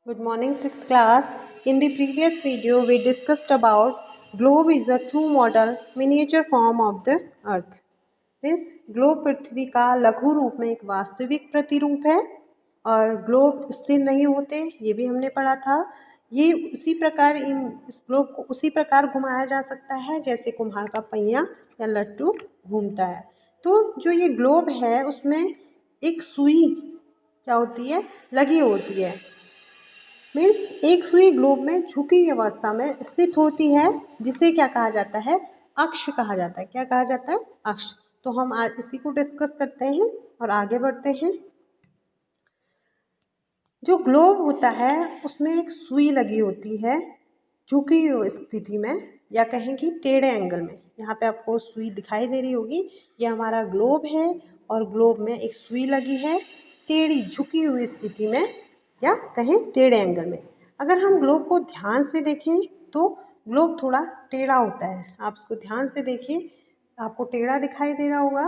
Good morning, 6th class. In the previous video, we discussed about globe is a true model miniature form of the earth. इस globe पृथ्वी का लघु रूप में एक वास्तविक प्रतिरूप है और ग्लोब स्थिर नहीं होते, ये भी हमने पढ़ा था। ये उसी प्रकार इस ग्लोब को उसी प्रकार घुमाया जा सकता है जैसे कुम्हार का पहिया या लट्टू घूमता है। तो जो ये ग्लोब है उसमें एक सुई क्या होती है, लगी होती है। मीन्स एक सुई ग्लोब में झुकी अवस्था में स्थित होती है, जिसे क्या कहा जाता है, अक्ष कहा जाता है। क्या कहा जाता है, अक्ष। तो हम आज इसी को डिस्कस करते हैं और आगे बढ़ते हैं। जो ग्लोब होता है उसमें एक सुई लगी होती है झुकी हुई स्थिति में, या कहें कि टेढ़े एंगल में। यहाँ पे आपको सुई दिखाई दे रही होगी, ये हमारा ग्लोब है और ग्लोब में एक सुई लगी है टेढ़ी झुकी हुई स्थिति में, या कहें टेढ़े एंगल में। अगर हम ग्लोब को ध्यान से देखें तो ग्लोब थोड़ा टेढ़ा होता है। आप इसको ध्यान से देखिए, आपको टेढ़ा दिखाई दे रहा होगा।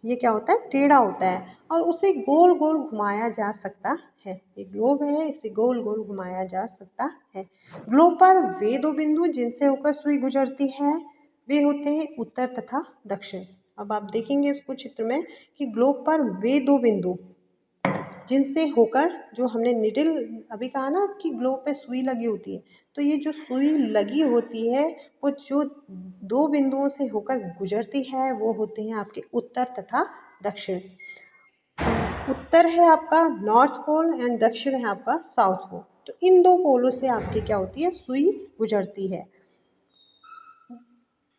ये क्या होता है, टेढ़ा होता है और उसे गोल गोल घुमाया जा सकता है। ये ग्लोब है, इसे गोल गोल घुमाया जा सकता है। ग्लोब पर वे दो बिंदु जिनसे होकर सुई गुजरती है वे होते हैं उत्तर तथा दक्षिण। अब आप देखेंगे इसको चित्र में कि ग्लोब पर वे दो बिंदु जिनसे होकर, जो हमने निडल अभी कहा ना कि ग्लोब पे सुई लगी होती है, तो ये जो सुई लगी होती है वो जो दो बिंदुओं से होकर गुजरती है वो होते हैं आपके उत्तर तथा दक्षिण। उत्तर है आपका नॉर्थ पोल एंड दक्षिण है आपका साउथ पोल। तो इन दो पोलों से आपकी क्या होती है, सुई गुजरती है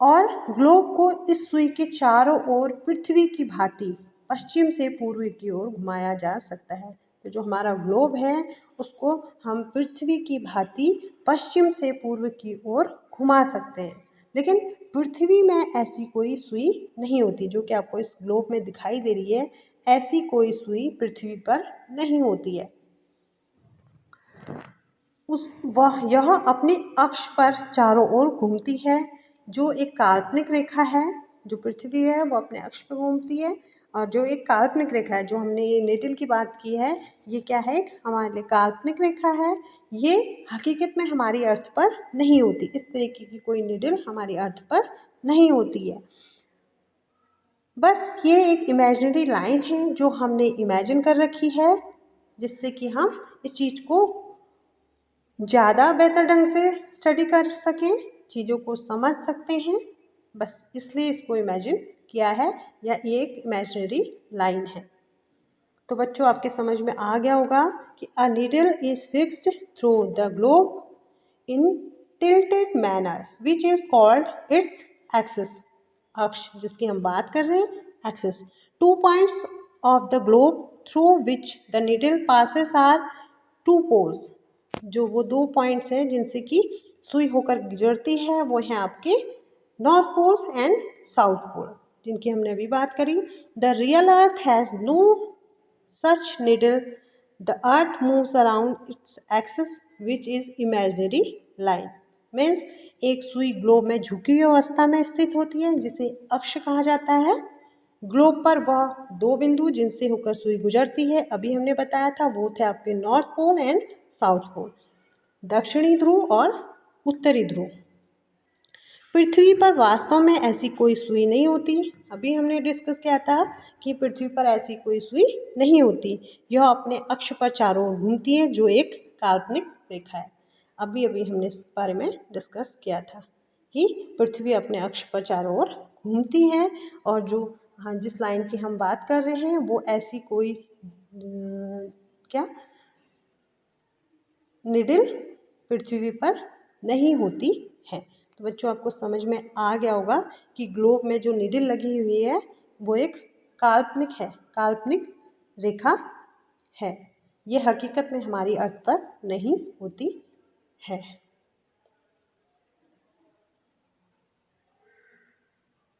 और ग्लोब को इस सुई के चारों ओर पृथ्वी की भांति पश्चिम से पूर्व की ओर घुमाया जा सकता है। तो जो हमारा ग्लोब है उसको हम पृथ्वी की भांति पश्चिम से पूर्व की ओर घुमा सकते हैं, लेकिन पृथ्वी में ऐसी कोई सुई नहीं होती। जो कि आपको इस ग्लोब में दिखाई दे रही है, ऐसी कोई सुई पृथ्वी पर नहीं होती है। यह अपने अक्ष पर चारों ओर घूमती है। जो एक काल्पनिक रेखा है, जो पृथ्वी है वो अपने अक्ष पर घूमती है, और जो एक काल्पनिक रेखा है, जो हमने ये निडल की बात की है, ये क्या है, एक हमारे लिए काल्पनिक रेखा है। ये हकीकत में हमारी अर्थ पर नहीं होती। इस तरीके की कोई निडल हमारी अर्थ पर नहीं होती है। बस ये एक इमेजिनरी लाइन है जो हमने इमेजिन कर रखी है, जिससे कि हम इस चीज़ को ज़्यादा बेहतर ढंग से स्टडी कर सकें, चीज़ों को समझ सकते हैं। बस इसलिए इसको इमेजिन किया है, या ये एक इमेजिनरी लाइन है। तो बच्चों आपके समझ में आ गया होगा कि a needle is fixed through the globe in tilted manner which is called its axis. अक्ष जिसकी हम बात कर रहे हैं, axis. 2 points of the globe through which the needle passes are 2 poles. जो वो 2 पॉइंट्स हैं जिनसे कि सुई होकर गुजरती है वो हैं आपके north poles and south pole, जिनकी हमने अभी बात करी। The real earth has no such needle. The earth moves around its axis which is imaginary line. Means एक सुई ग्लोब में झुकी हुई अवस्था में स्थित होती है जिसे अक्ष कहा जाता है। ग्लोब पर वह दो बिंदु जिनसे होकर सुई गुजरती है, अभी हमने बताया था, वो थे आपके north pole and south pole, दक्षिणी ध्रुव और उत्तरी ध्रुव। पृथ्वी पर वास्तव में ऐसी कोई सुई नहीं होती। अभी हमने डिस्कस किया था कि पृथ्वी पर ऐसी कोई सुई नहीं होती। यह अपने अक्ष पर चारों ओर घूमती है, जो एक काल्पनिक रेखा है। अभी हमने इस बारे में डिस्कस किया था कि पृथ्वी अपने अक्ष पर चारों ओर घूमती है, और जो जिस लाइन की हम बात कर रहे हैं वो ऐसी कोई क्या निडल पृथ्वी पर नहीं होती है। तो बच्चों आपको समझ में आ गया होगा कि ग्लोब में जो निडल लगी हुई है वो एक काल्पनिक है, काल्पनिक रेखा है। ये हकीकत में हमारी अर्थ पर नहीं होती है।